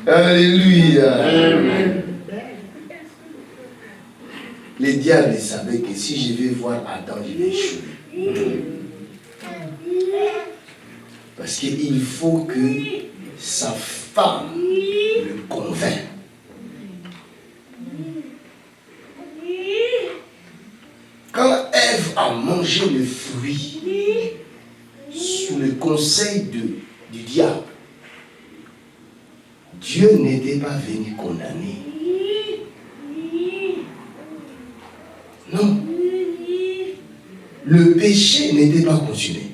Alléluia. Amen. Les diables savaient que si je vais voir Adam, je vais échouer. Parce qu'il faut que sa femme le convainque. Quand Ève a mangé le fruit sous le conseil du diable, Dieu n'était pas venu condamner. Non. Le péché n'était pas consumé.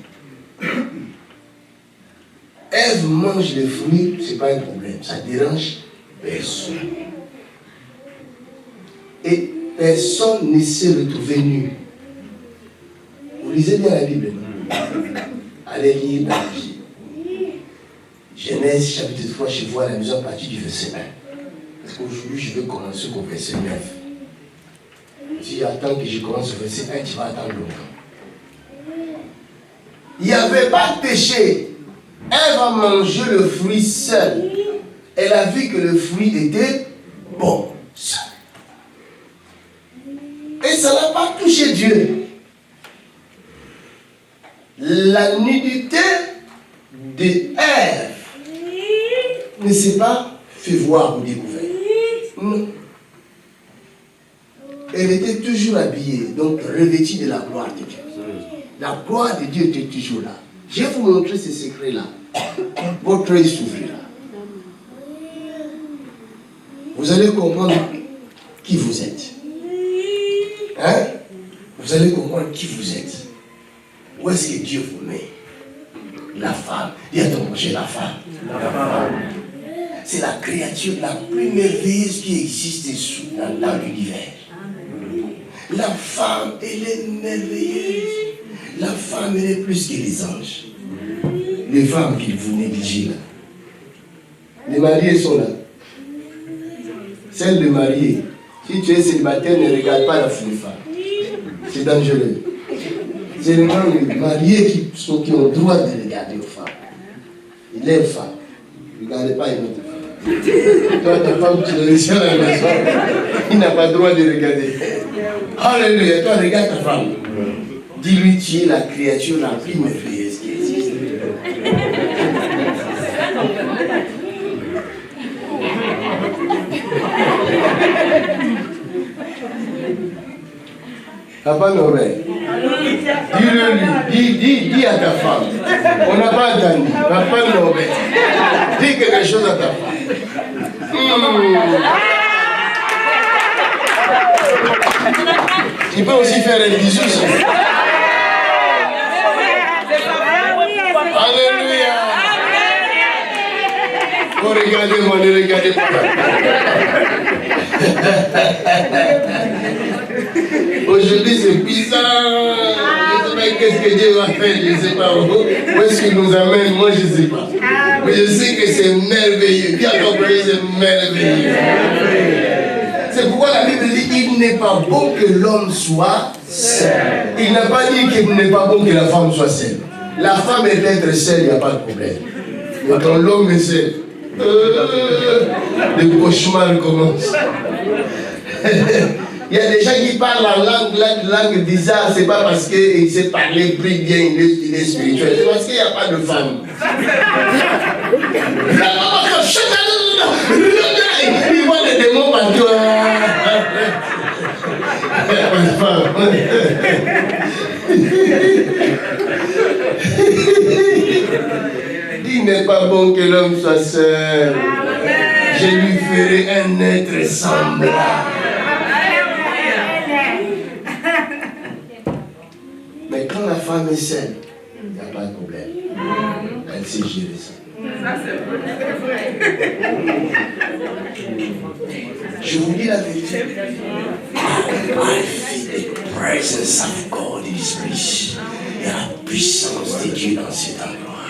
Ève mange les fruits, ce n'est pas un problème. Ça dérange personne. Et personne ne s'est retrouvé nu. Vous lisez bien la Bible, non? Allez lire dans Genèse chapitre 3, je vois la maison à partir du verset 1. Parce qu'aujourd'hui, je vais commencer au verset 9. Si j'attends que je commence au verset 1, tu vas attendre longtemps. Il n'y avait pas de péché. Elle va manger le fruit seul. Elle a vu que le fruit était bon. Seul. Et ça n'a pas touché Dieu. La nudité d'Ève ne s'est pas fait voir ou découvert. Non. Elle était toujours habillée, donc revêtue de la gloire de Dieu. La gloire de Dieu était toujours là. Je vais vous montrer ce secret-là. Votre œil s'ouvrira. Vous allez comprendre qui vous êtes. Hein? Vous allez comprendre qui vous êtes. Où est-ce que Dieu vous met? La femme. Dis à ton prochain, la femme. La femme. C'est la créature la plus merveilleuse qui existe dans l'univers. La femme, elle est merveilleuse. La femme, elle est plus que les anges. Les femmes qui vous négligez là. Les mariés sont là. Celles de mariés. Si tu es célibataire, ne regarde pas la femme. C'est dangereux. C'est les mariés qui ont le droit de regarder aux femmes. Il est femme. Ne regardez pas une autre femme. Toi, ta femme, tu l'as laissée à la maison. Il n'a pas le droit de regarder. Alléluia. Toi, regarde ta femme. Dis-lui, tu es la créature la plus merveilleuse qui existe. Papa Norbert, dis à ta femme. On n'a pas entendu. Papa Norbert, dis quelque chose à ta femme. Tu peux aussi faire un bisou. Alléluia. Oh, regardez-moi, ne regardez pas. Aujourd'hui, c'est bizarre. Je ne sais pas qu'est-ce que Dieu va faire. Je ne sais pas où est-ce qu'il nous amène. Moi, je ne sais pas. Mais je sais que c'est merveilleux. Bien compris, c'est merveilleux. C'est pourquoi la Bible dit qu'il n'est pas bon que l'homme soit seul. Il n'a pas dit qu'il n'est pas bon que la femme soit seule. La femme est d'être seule, il n'y a pas de problème. Mais quand l'homme est seul, le cauchemar commence. Il y a des gens qui parlent en langue bizarre, c'est pas parce qu'il sait parler, prie bien, il est spirituel, c'est parce qu'il n'y a pas de femme. Il voit les démons partout. Il n'y a pas de femme. Il n'est pas bon que l'homme soit seul. Je lui ferai un être semblable. Mais quand la femme est seule, il n'y a pas de problème. Elle sait gérer ça. Je vous dis la vérité. I feel the presence of God in this place. Il y a la puissance de Dieu dans cet endroit.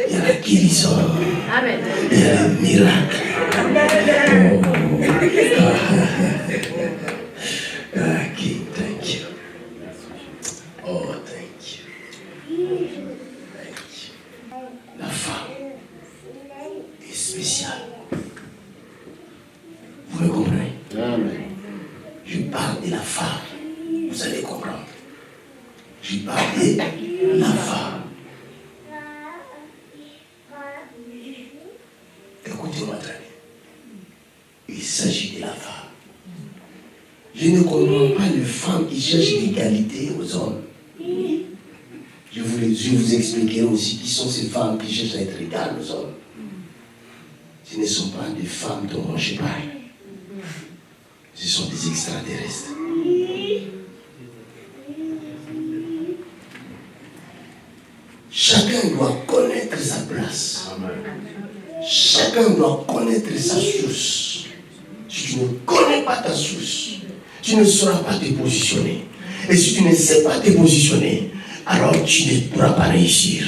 Il y a la guérison. Il y a le miracle. King, thank you. Oh, thank you. Thank you. La femme est spéciale. spécial. Vous me comprenez? Amen. Je parle de la femme. Vous allez comprendre. Je parle de la femme. Écoutez-moi très bien. Il s'agit de la femme. Je ne comprends pas les femmes qui cherchent l'égalité aux hommes. Je vous expliquerai aussi qui sont ces femmes qui cherchent à être égales aux hommes. Ce ne sont pas des femmes dont je parle. Ce sont des extraterrestres. Chacun doit connaître sa place. Chacun doit connaître sa source. Si tu ne connais pas ta source, tu ne sauras pas te positionner. Et si tu ne sais pas te positionner, alors tu ne pourras pas réussir.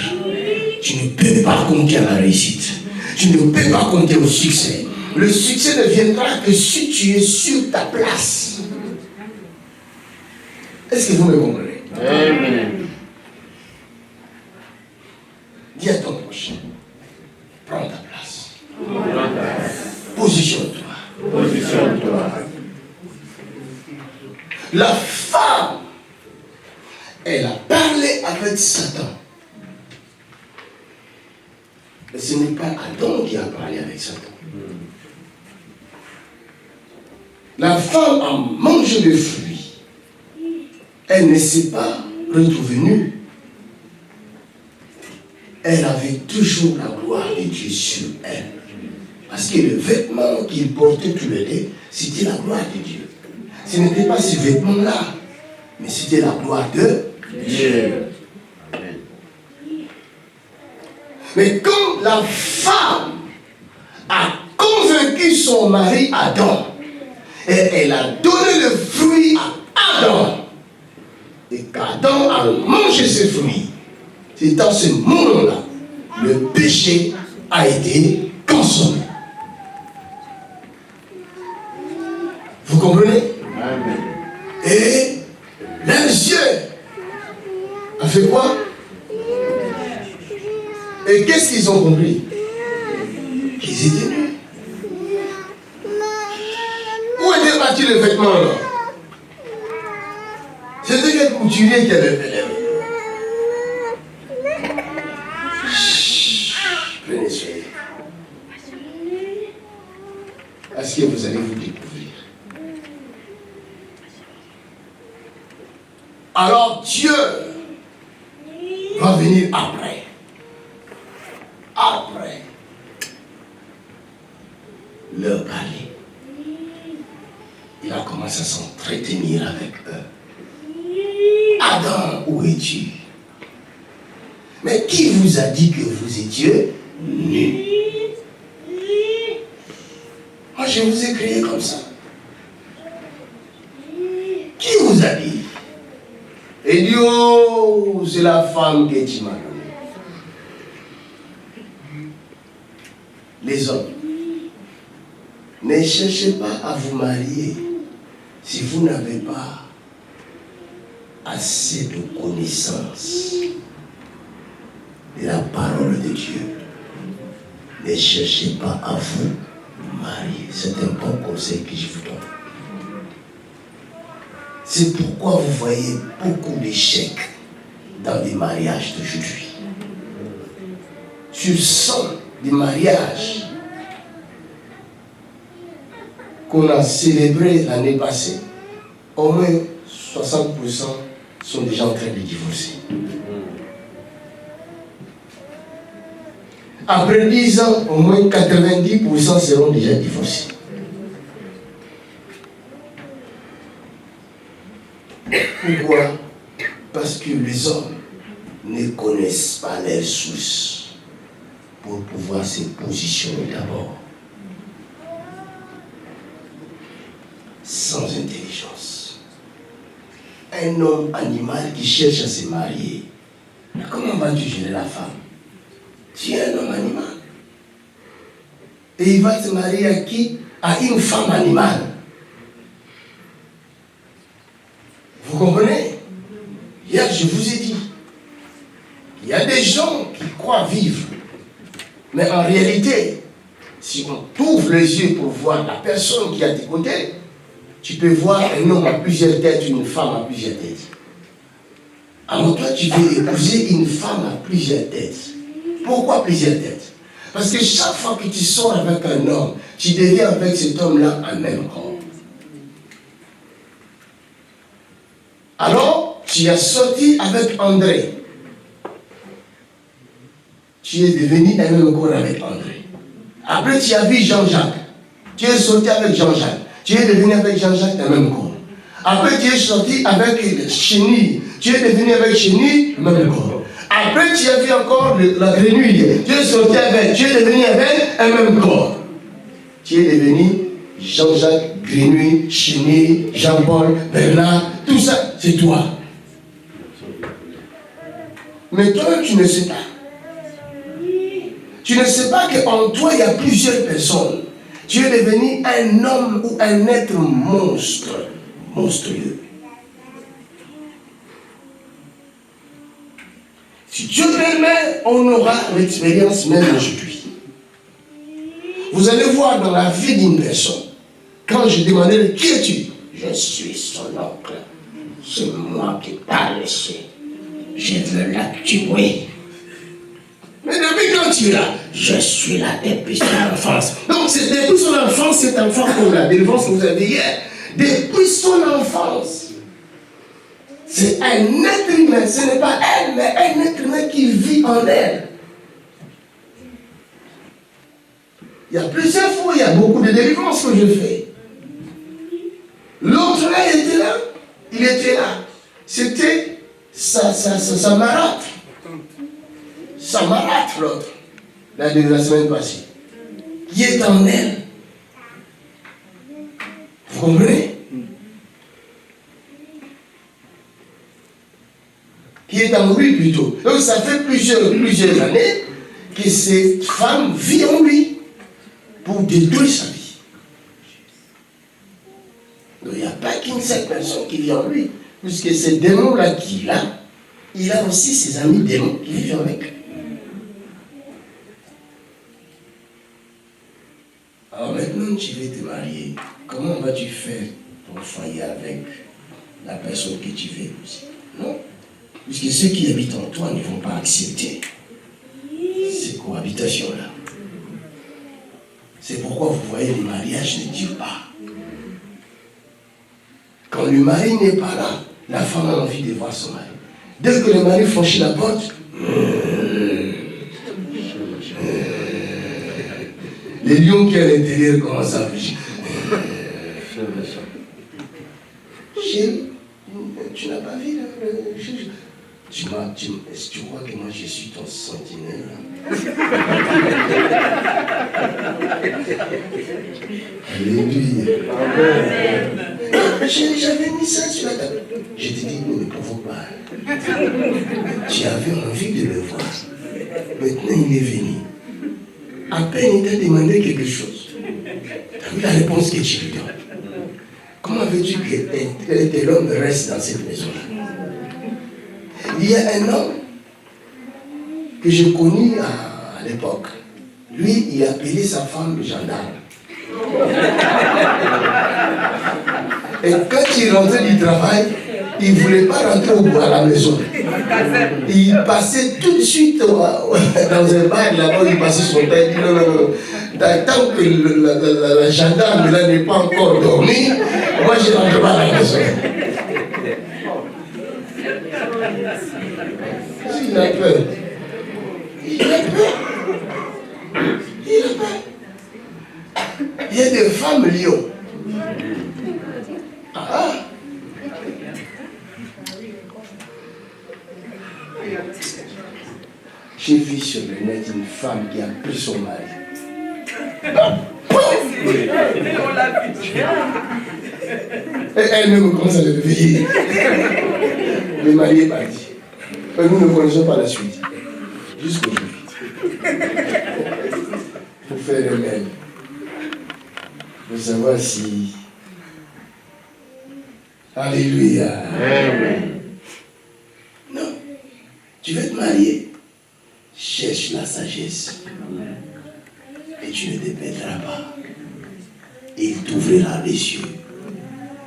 Tu ne peux pas compter à la réussite. Tu ne peux pas compter au succès. Le succès ne viendra que si tu es sur ta place. Est-ce que vous me comprenez? Amen. Dis à ton prochain, prends ta place. Positionne-toi. Positionne-toi. La femme, elle a parlé avec Satan. Mais ce n'est pas Adam qui a parlé avec Satan. La femme a mangé le fruit. Elle ne s'est pas retrouvée nue. Elle avait toujours la gloire de Dieu sur elle. Parce que le vêtement qu'il portait tout le temps, c'était la gloire de Dieu. Ce n'était pas ce vêtement-là, mais c'était la gloire de Dieu. Mais quand la femme a convaincu son mari Adam, et elle a donné le fruit à Adam, et qu'Adam a mangé ce fruit, c'est dans ce moment-là, le péché a été consommé. Vous comprenez? Amen. Et leurs yeux a fait quoi? Et qu'est-ce qu'ils ont compris? Qu'ils étaient nus. Où était parti le vêtement là? C'était quel couturier qui avait fait les vêtements? Prenez soin. Est-ce que vous allez vous découvrir? Alors Dieu va venir après. Après leur parler. Il a commencé à s'entretenir avec eux. Adam, où es-tu? Mais qui vous a dit que vous étiez nus? Moi, je vous ai créé comme ça. Qui vous a dit? Et dit, oh, c'est la femme que tu m'as donnée. Les hommes, ne cherchez pas à vous marier si vous n'avez pas assez de connaissances de la parole de Dieu. Ne cherchez pas à vous marier. C'est un bon conseil que je vous donne. C'est pourquoi vous voyez beaucoup d'échecs dans les mariages d'aujourd'hui. Sur 100 des mariages qu'on a célébrés l'année passée, au moins 60% sont déjà en train de divorcer. Après 10 ans, au moins 90% seront déjà divorcés. Pourquoi? Parce que les hommes ne connaissent pas leurs sources pour pouvoir se positionner d'abord. Sans intelligence. Un homme animal qui cherche à se marier, mais comment vas-tu gérer la femme? Tu es un homme animal. Et il va se marier à qui? À une femme animale. Vous comprenez? Hier, je vous ai dit, il y a des gens qui croient vivre, mais en réalité, Si on t'ouvre les yeux pour voir la personne qui est à tes côtés, tu peux voir un homme à plusieurs têtes, une femme à plusieurs têtes. Alors toi, tu veux épouser une femme à plusieurs têtes. Pourquoi plusieurs têtes? Parce que chaque fois que tu sors avec un homme, tu deviens avec cet homme-là un même corps. Alors, tu as sorti avec André. Tu es devenu un même corps avec André. Après, tu as vu Jean-Jacques. Tu es sorti avec Jean-Jacques. Tu es devenu avec Jean-Jacques un même corps. Après, tu es sorti avec Chénie. Tu es devenu avec Chénie, même corps. Après, tu as vu encore la grenouille. Tu es sorti avec, tu es devenu avec un même corps. Tu es devenu Jean-Jacques, Grenouille, Chénie, Jean-Paul, Bernard, tout ça, c'est toi. Mais toi, tu ne sais pas. Tu ne sais pas qu'en toi, il y a plusieurs personnes. Tu es devenu un homme ou un être monstre, monstrueux. Si Dieu permet, on aura l'expérience même aujourd'hui. Vous allez voir dans la vie d'une personne, quand je demandais qui es-tu? Je suis son oncle. C'est moi qui parle ici. Je veux la tuer. Mais depuis quand tu es là? Je suis là depuis son enfance. Donc c'est depuis son enfance, cet enfant qu'on a, délivrance que vous avez hier. Depuis son enfance. C'est un être humain, ce n'est pas elle, mais un être humain qui vit en elle. Il y a plusieurs fois, il y a beaucoup de délivrances que je fais. L'autre là, il était là. Il était là. C'était sa marâtre. Sa marâtre, l'autre. La semaine passée. Qui est en elle. Vous comprenez? Qui est en lui plutôt. Donc ça fait plusieurs années que cette femme vit en lui pour détruire sa vie. Donc il n'y a pas qu'une seule personne qui vit en lui, puisque ces démons-là qu'il a, il a aussi ses amis démons qui vivent avec lui. Alors maintenant tu veux te marier, comment vas-tu faire ton foyer avec la personne que tu veux épouser? Non? Puisque ceux qui habitent en toi ne vont pas accepter ces cohabitations-là. C'est pourquoi vous voyez, les mariages ne durent pas. Quand le mari n'est pas là, la femme a envie de voir son mari. Dès que le mari franchit la porte, les lions qui sont à l'intérieur commencent à bouger. Chérie, tu n'as pas vu le juge? Est-ce que tu crois que moi je suis ton sentinelle? Alléluia. Chérie, j'avais mis ça sur la table. Je t'ai dit, ne me provoque pas. Tu avais envie de le voir. Maintenant, il est venu. À peine il t'a demandé quelque chose. Tu as vu la réponse que tu lui donnes. Comment veux-tu que l'homme reste dans cette maison-là? Il y a un homme que j'ai connu à l'époque. Lui, il appelait sa femme gendarme. Et quand il rentrait du travail, il ne voulait pas rentrer à la maison. Il passait tout de suite dans un bar là-bas, il passait son temps. Il dit non. Tant que la gendarme là n'est pas encore dormi, moi je ne rentre pas à la maison. Il a peur. Il a peur. Il y a des femmes lions. J'ai vu sur le net une femme qui a pris son mari. Et elle-même commence à le réveiller. Le mari est parti. Nous ne connaissons pas la suite. Jusqu'aujourd'hui. Pour faire le même. Pour savoir si. Alléluia. Amen. Non. Tu veux te marier. Cherche la sagesse. Et tu ne te perdras pas. Il t'ouvrira les yeux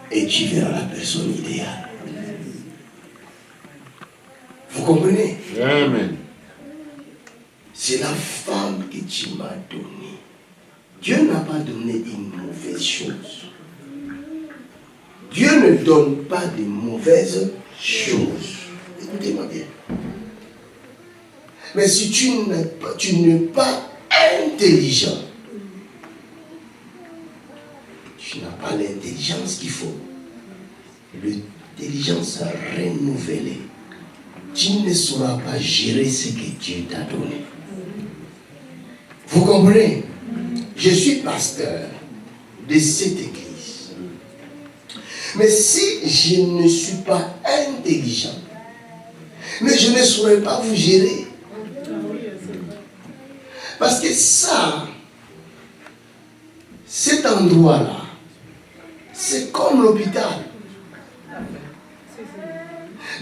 et tu verras la personne idéale. Vous comprenez? Amen. C'est la femme que tu m'as donnée. Dieu n'a pas donné une mauvaise chose. Dieu ne donne pas de mauvaises choses. Écoutez-moi bien. Mais si tu n'es pas intelligent, tu n'as pas l'intelligence qu'il faut. L'intelligence renouvelée. Tu ne sauras pas gérer ce que Dieu t'a donné. Vous comprenez? Je suis pasteur de cette église. Mais si je ne suis pas intelligent, mais je ne saurais pas vous gérer. Parce que ça, cet endroit-là, c'est comme l'hôpital.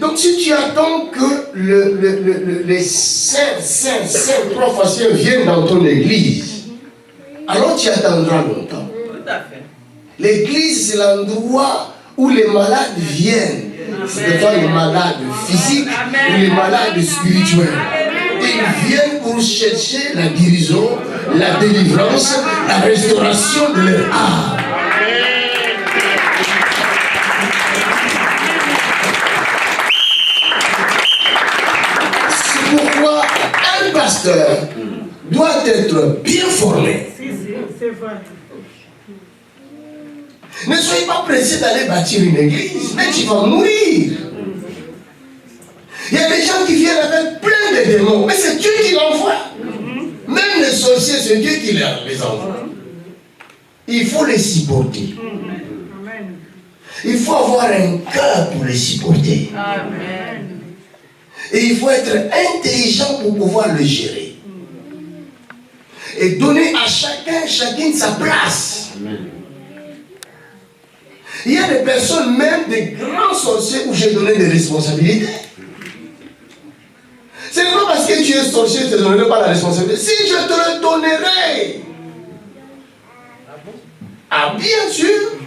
Donc si tu attends que les saints prophétiens viennent dans ton église, alors tu attendras longtemps. L'église, c'est l'endroit où les malades viennent. C'est des fois les malades physiques ou les malades spirituels. Ils viennent pour chercher la guérison, la délivrance, la restauration de leur âme. C'est pourquoi un pasteur doit être bien formé. Ne soyez pas pressé d'aller bâtir une église, mais tu vas mourir. Il y a des gens qui viennent avec plein de démons, mais c'est Dieu qui l'envoie. Même les sorciers, c'est Dieu qui les envoie. Il faut les supporter. Il faut avoir un cœur pour les supporter. Et il faut être intelligent pour pouvoir le gérer. Et donner à chacune sa place. Il y a des personnes, même des grands sorciers, où j'ai donné des responsabilités. Ce n'est pas parce que tu es sorcier que je ne te donnerai pas la responsabilité. Si je te le donnerai. Ah, bien sûr.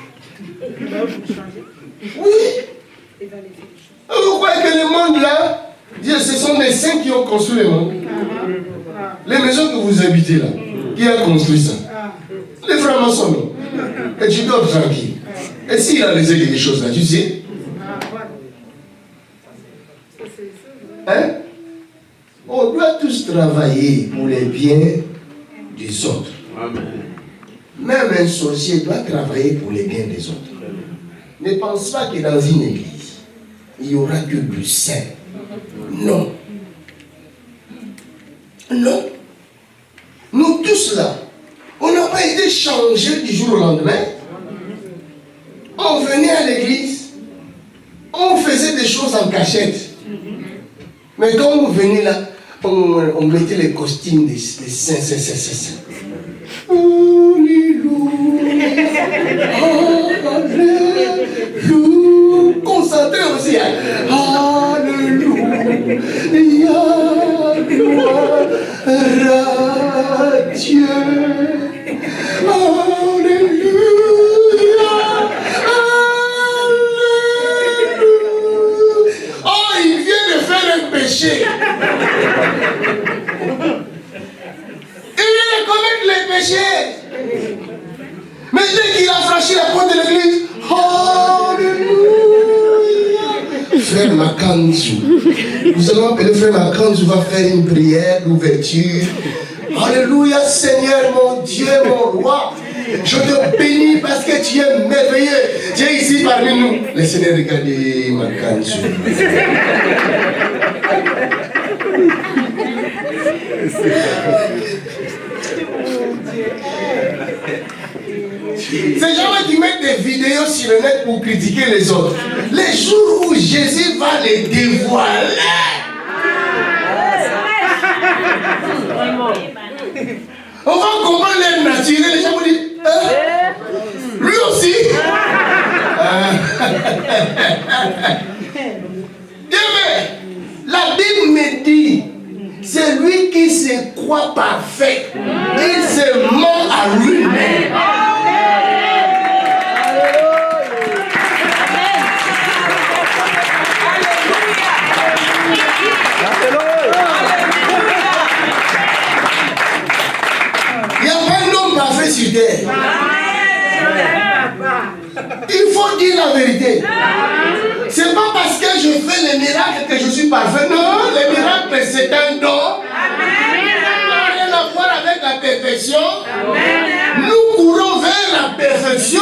Oui. Vous croyez que le monde là, ce sont les saints qui ont construit le monde. Les maisons que vous habitez là, qui a construit ça? Les francs-maçons, non. Et tu dors tranquille. Et s'il a laissé quelque chose là, tu sais? Hein? On doit tous travailler pour les biens des autres. Amen. Même un sorcier doit travailler pour les biens des autres. Ne pense pas que dans une église, il n'y aura que du saint. Non. Non. Nous tous là, on n'a pas été changés du jour au lendemain. On venait à l'église, on faisait des choses en cachette. Mais quand on venait là, on mettait les costumes des saints. Alléluia. Alléluia. Concentré aussi. Alléluia. Gloire à Dieu. Alléluia. Alléluia. Oh, il vient de faire un péché. Les péchés. Mais dès qu'il a franchi la porte de l'église, Alléluia. Frère Makanzu, nous allons appeler Frère Makanzu, va faire une prière d'ouverture. Alléluia, Seigneur, mon Dieu, mon roi. Je te bénis parce que tu es merveilleux. Tu es ici parmi nous. Laissez-nous regarder Makanzu. Ces gens-là qui mettent des vidéos sur le net pour critiquer les autres, les jours où Jésus va les dévoiler, on va comprendre leur nature. Les gens vont dire, lui aussi. La Bible me dit, c'est lui qui se croit parfait. Il se ment jamais sur terre. Il faut dire la vérité. C'est pas parce que je fais les miracles que je suis parfait. Non, les miracles c'est un don. Rien à voir avec la perfection. Nous courons vers la perfection,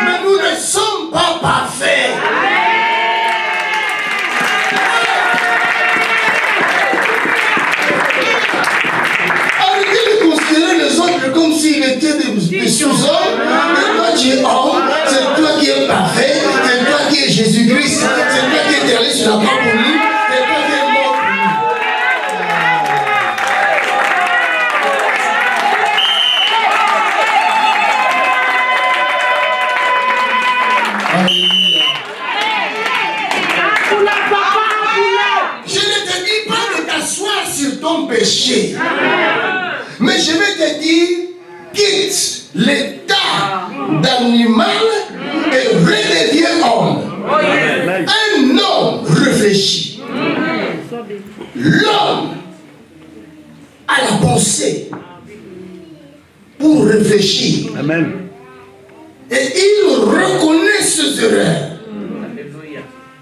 mais nous ne sommes pas parfaits. Arrêtez de considérer les autres comme s'ils étaient des sous-hommes. Mais toi tu es homme, c'est toi qui es parfait, c'est toi qui es Jésus-Christ, c'est toi qui es allé sur la croix pour nous, c'est toi qui es mort pour nous. Je ne te dis pas de t'asseoir sur ton péché. Mais je vais te dire, quitte l'état d'animal et redeviens homme. Un homme réfléchi. L'homme a la pensée pour réfléchir. Amen. Et il reconnaît ses erreurs.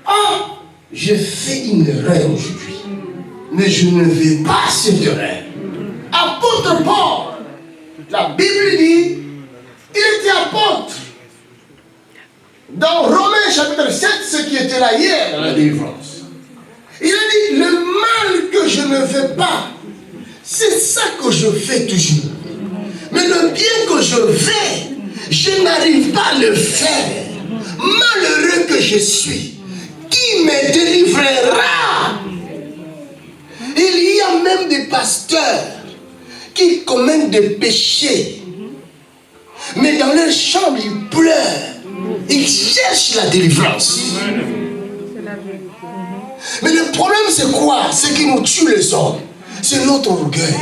Ah, j'ai fait une erreur aujourd'hui. Mais je ne vais pas cette erreur. Apôtre Paul, la Bible dit, il était apôtre. Dans Romains chapitre 7, ce qui était là hier, la délivrance. Il a dit, le mal que je ne fais pas, c'est ça que je fais toujours. Mais le bien que je fais, je n'arrive pas à le faire. Malheureux que je suis, qui me délivrera? Il y a même des pasteurs qui commettent des péchés. Mais dans leur chambre, ils pleurent. Ils cherchent la délivrance. Mais le problème, c'est quoi? Ce qui nous tue les hommes, c'est notre orgueil.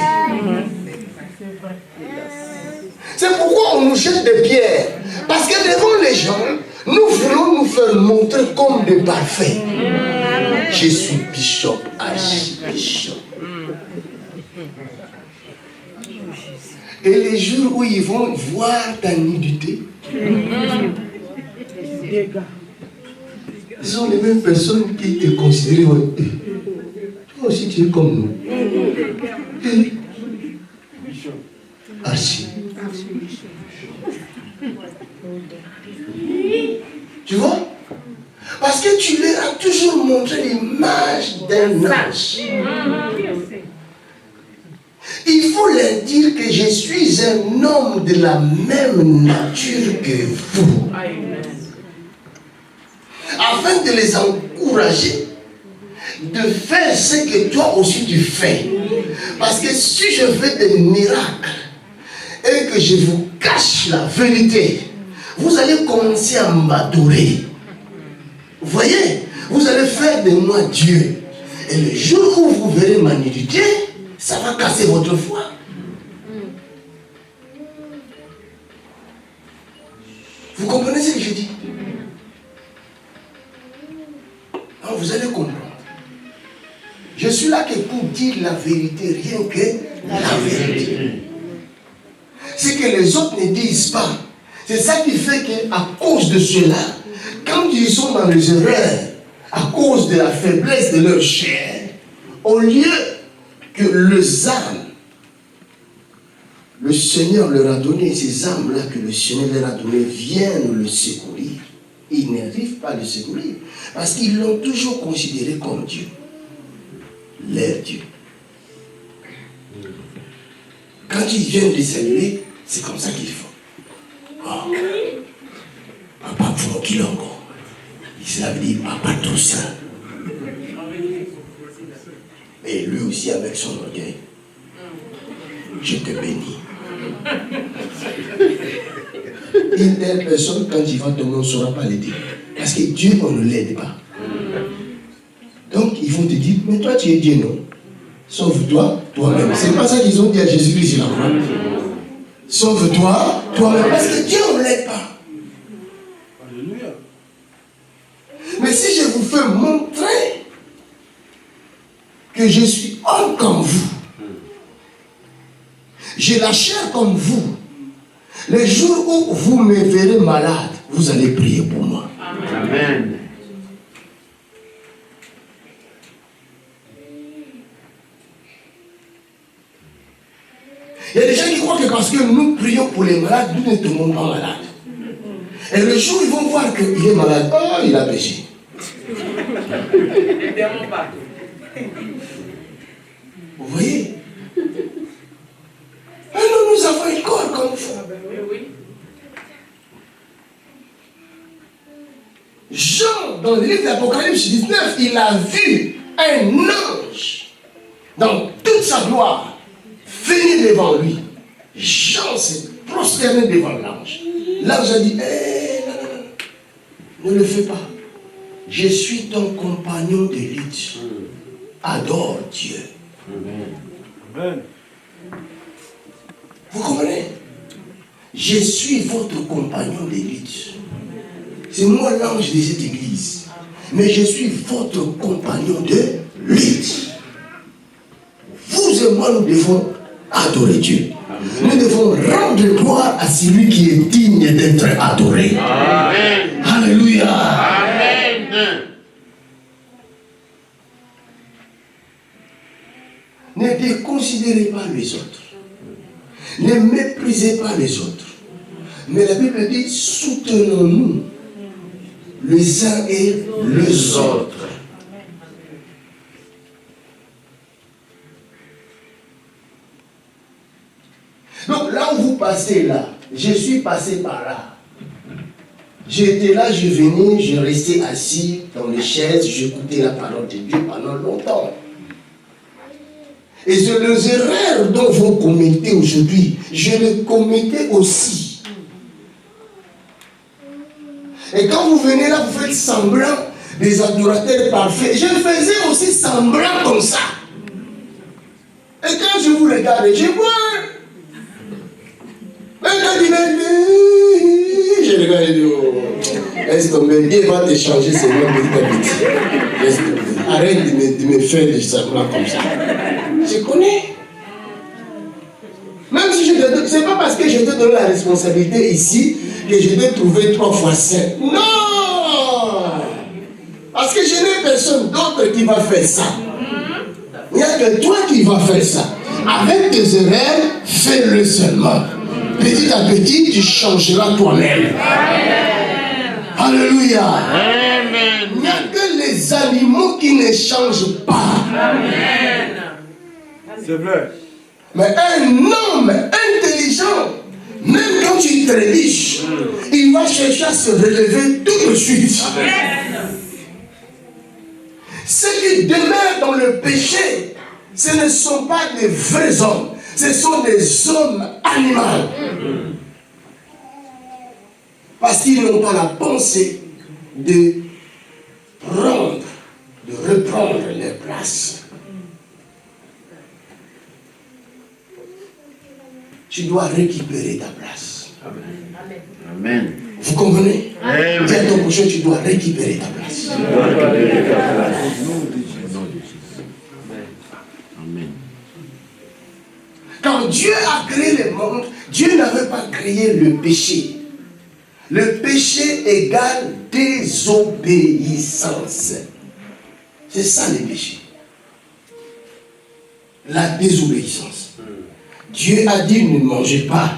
C'est pourquoi on nous jette des pierres. Parce que devant les gens, nous voulons nous faire montrer comme des parfaits. Je suis bishop, archibishop. Et les jours où ils vont voir ta nudité, ce sont les mêmes personnes qui te considèrent. Toi aussi tu es comme nous. Archi. Tu vois? Parce que tu leur as toujours montré l'image d'un ange. Il faut leur dire que je suis un homme de la même nature que vous. Afin de les encourager de faire ce que toi aussi tu fais. Parce que si je fais des miracles et que je vous cache la vérité, vous allez commencer à m'adorer. Vous voyez, vous allez faire de moi Dieu. Et le jour où vous verrez ma nudité, ça va casser votre foi. Vous comprenez ce que je dis? Alors vous allez comprendre. Je suis là que pour dire la vérité, rien que la vérité. Ce que les autres ne disent pas. C'est ça qui fait qu'à cause de cela, quand ils sont dans les erreurs, à cause de la faiblesse de leur chair, au lieu que les âmes, le Seigneur leur a donné, ces âmes-là que le Seigneur leur a donné, viennent le secourir. Ils n'arrivent pas à le secourir parce qu'ils l'ont toujours considéré comme Dieu. Leur Dieu. Quand ils viennent les saluer, c'est comme ça qu'ils font. Oh, Papa Fonokilongo. Cela veut dire Papa tout ça. Et lui aussi avec son orgueil. Je te bénis. Une telle personne, quand il va tomber, on ne saura pas l'aider. Parce que Dieu, on ne l'aide pas. Donc, ils vont te dire, mais toi, tu es Dieu, non? Sauve-toi toi-même. C'est pas ça qu'ils ont dit à Jésus-Christ sur la croix. Sauve-toi toi-même. Parce que Dieu, on ne l'aide pas. Mais si je vous fais montrer que je suis homme comme vous, j'ai la chair comme vous, Le jour où vous me verrez malade, vous allez prier pour moi. Amen. Il y a des gens qui croient que parce que nous prions pour les malades, nous ne tombons pas malades. Et le jour où ils vont voir qu'il est malade, oh, il a péché. Vous voyez? Mais nous avons un corps comme vous. Jean, dans le livre d'Apocalypse 19, il a vu un ange dans toute sa gloire venir devant lui. Jean s'est prosterné devant l'ange. L'ange a dit, non, ne le fais pas. Je suis ton compagnon de lutte. Adore Dieu. Amen. Vous comprenez? Je suis votre compagnon de lutte. C'est moi l'ange de cette église. Mais je suis votre compagnon de lutte. Vous et moi, nous devons adorer Dieu. Nous devons rendre gloire à celui qui est digne d'être adoré. Amen. Alléluia. Amen. Ne déconsidérez pas les autres. Ne méprisez pas les autres. Mais la Bible dit, soutenons-nous les uns et les autres. Donc là où vous passez là, je suis passé par là. J'étais là, je venais, je restais assis dans les chaises, j'écoutais la parole de Dieu pendant longtemps. Et c'est les erreurs dont vous commettez aujourd'hui, je les commettais aussi. Et quand vous venez là, vous faites semblant des adorateurs parfaits. Je faisais aussi semblant comme ça. Et quand je vous regarde, je vois. Même quand il est, je regarde et dis, oh, laisse tomber, Dieu va te changer seulement petit à petit. Laisse tomber. Arrête de me faire des semblants comme ça. Je connais. Même si je te donne, c'est pas parce que je te donne la responsabilité ici que je vais trouver 3 fois 5. Non! Parce que je n'ai personne d'autre qui va faire ça. Il n'y a que toi qui vas faire ça. Avec tes erreurs, fais-le seulement. Petit à petit, tu changeras toi-même. Alléluia. Amen. Il n'y a que les animaux qui ne changent pas. Amen. C'est vrai. Mais un homme intelligent, même quand tu trébuches, il va chercher à se relever tout de suite. Ceux qui demeurent dans le péché, ce ne sont pas des vrais hommes, ce sont des hommes animaux. Parce qu'ils n'ont pas la pensée de prendre, de reprendre leur place. Tu dois récupérer ta place. Amen. Vous comprenez? Amen. Dis à ton prochain, tu dois récupérer ta place. Amen. Quand Dieu a créé le monde, Dieu n'avait pas créé le péché. Le péché égale désobéissance. C'est ça le péché. La désobéissance. Dieu a dit ne mangez pas.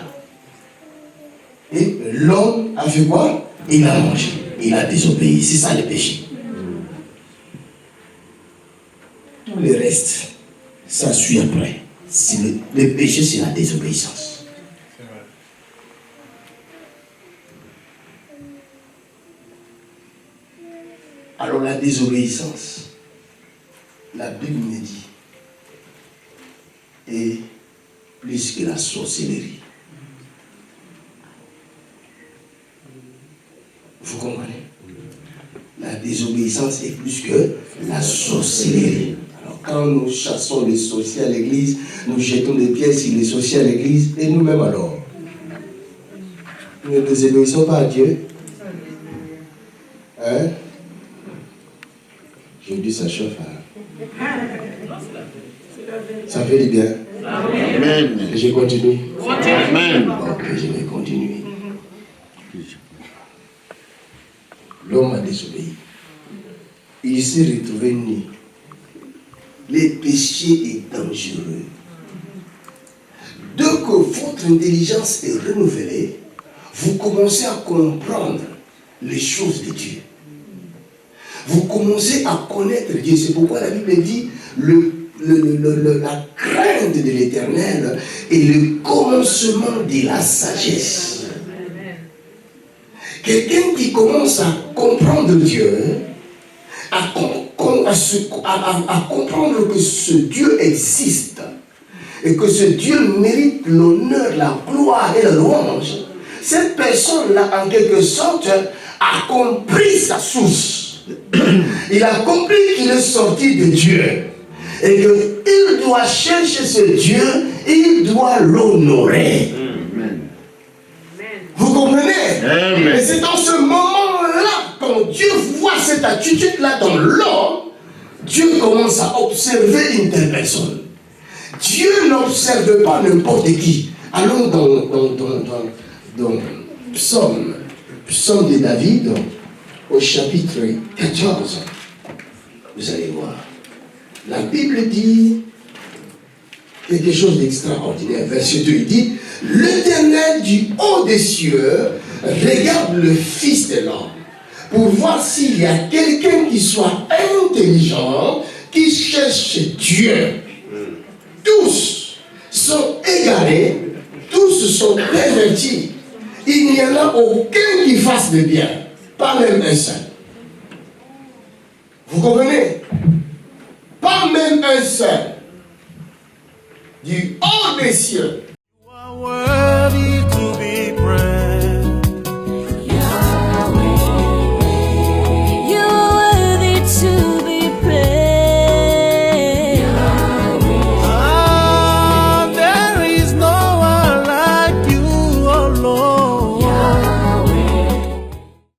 Et l'homme a fait quoi? Il a mangé. Il a désobéi. C'est ça le péché. Tout le reste, ça suit après. Le péché, c'est la désobéissance. Alors la désobéissance, la Bible me dit, est plus que la sorcellerie. Vous comprenez? La désobéissance est plus que la sorcellerie. Alors quand nous chassons les sorciers à l'église, nous jetons des pierres sur les sorciers à l'église, et nous-mêmes alors, nous ne désobéissons pas à Dieu. Hein? Je dis ça chauffe. Hein? Ça fait du bien. Amen. Et je continue. Amen. Ok, je vais continuer. L'homme a désobéi. Il s'est retrouvé nu. Le péché est dangereux. Dès que votre intelligence est renouvelée, vous commencez à comprendre les choses de Dieu. Vous commencez à connaître Dieu. C'est pourquoi la Bible dit la crainte de l'Éternel est le commencement de la sagesse. Quelqu'un qui commence à comprendre Dieu, à comprendre que ce Dieu existe et que ce Dieu mérite l'honneur, la gloire et la louange, cette personne-là, en quelque sorte, a compris sa source. Il a compris qu'il est sorti de Dieu et qu'il doit chercher ce Dieu, il doit l'honorer. Vous comprenez? Amen. Et c'est dans ce moment-là, quand Dieu voit cette attitude-là dans l'homme, Dieu commence à observer une telle personne. Dieu n'observe pas n'importe qui. Allons dans Psaume de David, au chapitre 14. Vous allez voir. La Bible dit quelque chose d'extraordinaire. Verset 2, il dit: l'Éternel du haut des cieux regarde le Fils de l'homme pour voir s'il y a quelqu'un qui soit intelligent, qui cherche Dieu. Tous sont égarés, tous sont pervertis. Il n'y en a aucun qui fasse le bien, pas même un seul. Vous comprenez? Pas même un seul. Du haut des cieux,